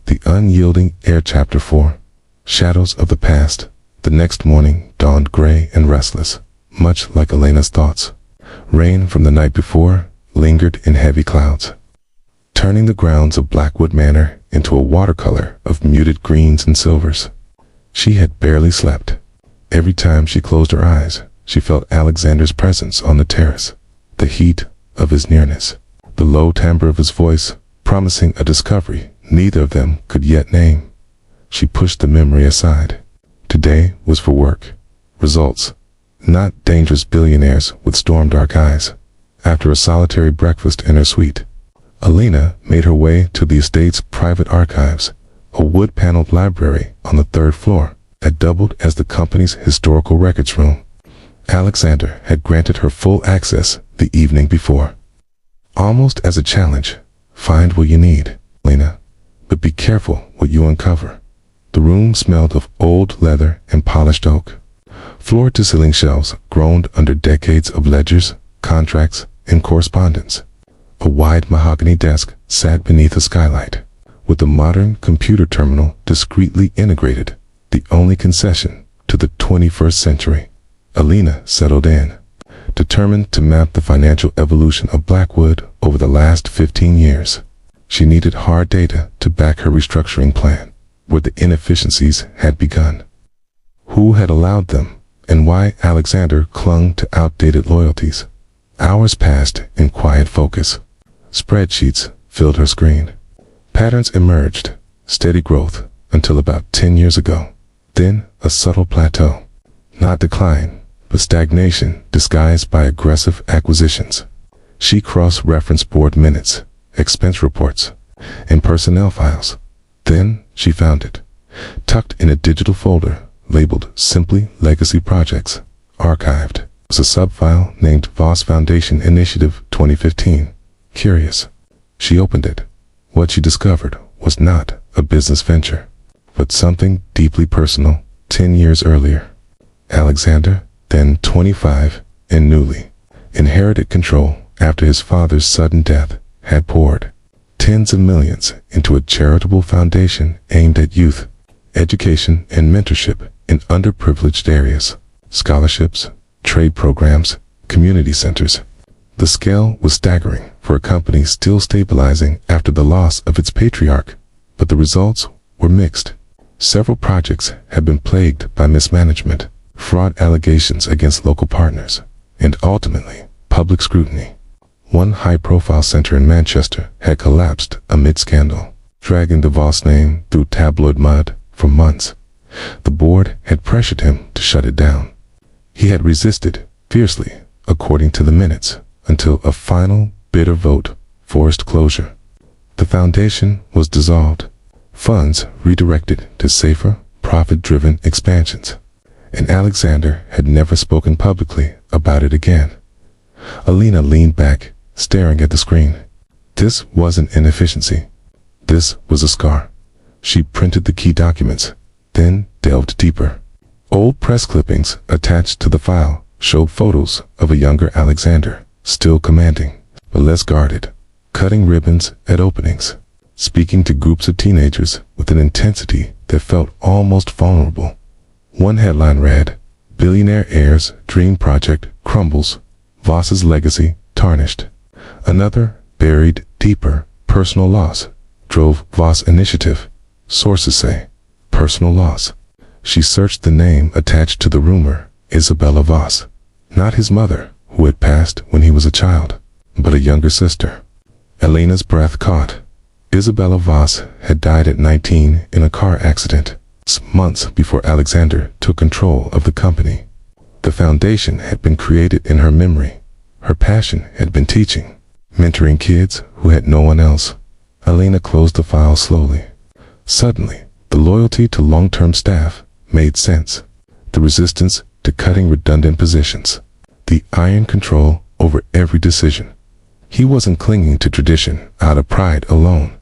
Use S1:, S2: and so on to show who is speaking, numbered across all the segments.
S1: The Unyielding Heir, Chapter 4. Shadows of the Past. The next morning dawned gray and restless, much like Elena's thoughts. Rain from the night before lingered in heavy clouds, turning the grounds of Blackwood Manor into a watercolor of muted greens and silvers. She had barely slept. Every time she closed her eyes, she felt Alexander's presence on the terrace, the heat of his nearness, the low timbre of his voice, promising a discovery neither of them could yet name. She pushed the memory aside. Today was for work, results, not dangerous billionaires with storm-dark eyes. After a solitary breakfast in her suite, Elena made her way to the estate's private archives, a wood-paneled library on the 3rd floor that doubled as the company's historical records room. Alexander had granted her full access the evening before. Almost as a challenge, find what you need, Elena, but be careful what you uncover. The room smelled of old leather and polished oak. Floor-to-ceiling shelves groaned under decades of ledgers, contracts, and correspondence. A wide mahogany desk sat beneath a skylight, with a modern computer terminal discreetly integrated, the only concession to the 21st century. Elena settled in, determined to map the financial evolution of Blackwood over the last 15 years. She needed hard data to back her restructuring plan, where the inefficiencies had begun, who had allowed them, and why Alexander clung to outdated loyalties. Hours passed in quiet focus. Spreadsheets filled her screen. Patterns emerged, steady growth, until about 10 years ago. Then a subtle plateau. Not decline, but stagnation disguised by aggressive acquisitions. She cross-referenced board minutes, expense reports, and personnel files. Then she found it, tucked in a digital folder labeled simply Legacy Projects, archived. It was a sub-file named Voss Foundation Initiative 2015. Curious, she opened it. What she discovered was not a business venture, but something deeply personal. 10 years earlier, Alexander, then 25 and newly, inherited control after his father's sudden death, had poured tens of millions into a charitable foundation aimed at youth, education, and mentorship in underprivileged areas, scholarships, trade programs, community centers. The scale was staggering for a company still stabilizing after the loss of its patriarch, but the results were mixed. Several projects had been plagued by mismanagement, fraud allegations against local partners, and ultimately, public scrutiny. One high-profile center in Manchester had collapsed amid scandal, dragging the Voss name through tabloid mud for months. The board had pressured him to shut it down. He had resisted fiercely, according to the minutes, until a final, bitter vote forced closure. The foundation was dissolved, funds redirected to safer, profit-driven expansions, and Alexander had never spoken publicly about it again. Elena leaned back, staring at the screen. This wasn't inefficiency. This was a scar. She printed the key documents, then delved deeper. Old press clippings attached to the file showed photos of a younger Alexander, still commanding, but less guarded, cutting ribbons at openings, speaking to groups of teenagers with an intensity that felt almost vulnerable. One headline read, "Billionaire Heir's Dream Project Crumbles, Voss's Legacy Tarnished." Another, buried deeper, "Personal Loss Drove Voss Initiative. Sources say, personal loss." She searched the name attached to the rumor, Isabella Voss. Not his mother, who had passed when he was a child, but a younger sister. Elena's breath caught. Isabella Voss had died at 19 in a car accident, months before Alexander took control of the company. The foundation had been created in her memory. Her passion had been teaching, mentoring kids who had no one else. Elena closed the file slowly. Suddenly, the loyalty to long-term staff made sense. The resistance to cutting redundant positions. The iron control over every decision. He wasn't clinging to tradition out of pride alone.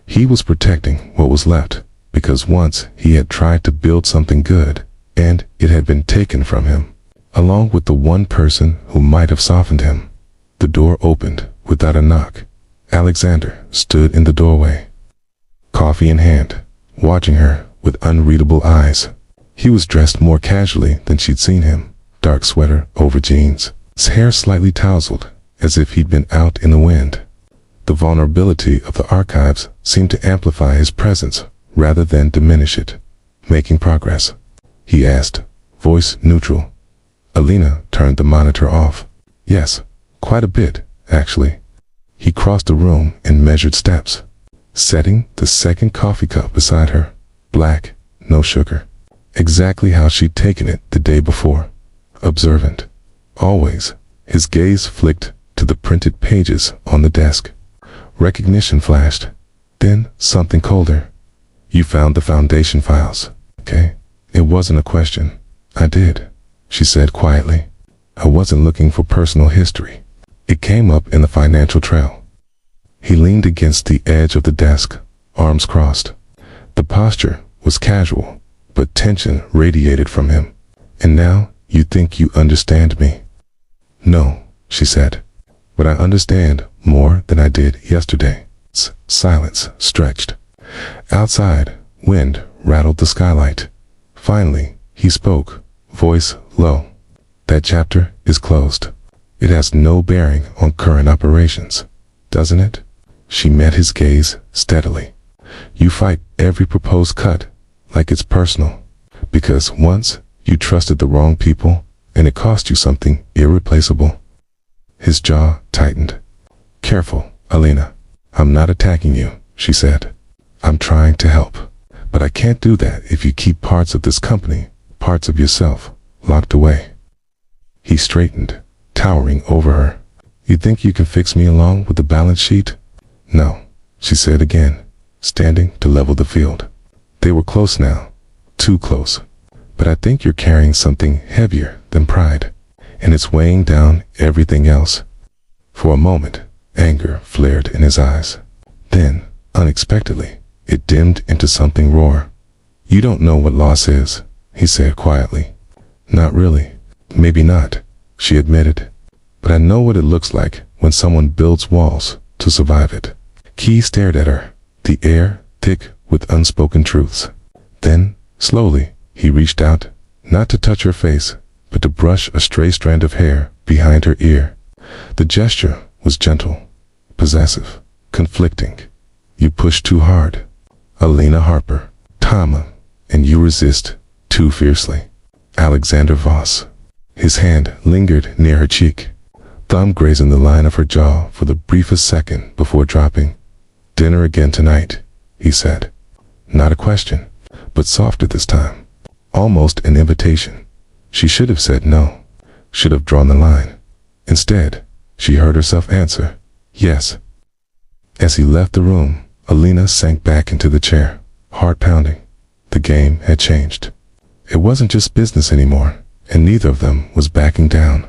S1: He was protecting what was left, because once he had tried to build something good, and it had been taken from him, along with the one person who might have softened him. The door opened without a knock. Alexander stood in the doorway. coffee in hand, watching her with unreadable eyes. He was dressed more casually than she'd seen him, dark sweater over jeans, his hair slightly tousled, as if he'd been out in the wind. The vulnerability of the archives seemed to amplify his presence rather than diminish it. "Making progress?" he asked, voice neutral. Elena turned the monitor off. "Yes, quite a bit, actually." He crossed the room in measured steps, setting the second coffee cup beside her. Black, no sugar. Exactly how she'd taken it the day before. Observant. Always. His gaze flicked to the printed pages on the desk. Recognition flashed. Then something colder. "You found the foundation files, okay?" It wasn't a question. "I did," she said quietly. "I wasn't looking for personal history. It came up in the financial trail." He leaned against the edge of the desk, arms crossed. The posture was casual, but tension radiated from him. "And now you think you understand me?" "No," she said, "but I understand more than I did yesterday." Silence stretched. Outside, wind rattled the skylight. Finally, he spoke, voice low. "That chapter is closed. It has no bearing on current operations, doesn't it?" She met his gaze steadily. "You fight every proposed cut like it's personal, because once you trusted the wrong people and it cost you something irreplaceable." His jaw tightened. "Careful, Elena. I'm not attacking you," she said. "I'm trying to help. But I can't do that if you keep parts of this company, parts of yourself, locked away." He straightened, towering over her. "You think you can fix me along with the balance sheet?" "No," she said again, standing to level the field. They were close now, too close. "But I think you're carrying something heavier than pride, and it's weighing down everything else." For a moment, anger flared in his eyes. Then, unexpectedly, it dimmed into something raw. "You don't know what loss is," he said quietly. "Not really." "Maybe not," she admitted. "But I know what it looks like when someone builds walls to survive it." Key stared at her, the air thick with unspoken truths. Then, slowly, he reached out, not to touch her face, but to brush a stray strand of hair behind her ear. The gesture was gentle, possessive, conflicting. "You push too hard, Elena Harper, Tama, and you resist too fiercely." Alexander Voss. His hand lingered near her cheek, thumb grazing the line of her jaw for the briefest second before dropping. "Dinner again tonight," he said. Not a question, but softer this time. Almost an invitation. She should have said no, should have drawn the line. Instead, she heard herself answer, "Yes." As he left the room, Elena sank back into the chair, heart pounding. The game had changed. It wasn't just business anymore, and neither of them was backing down.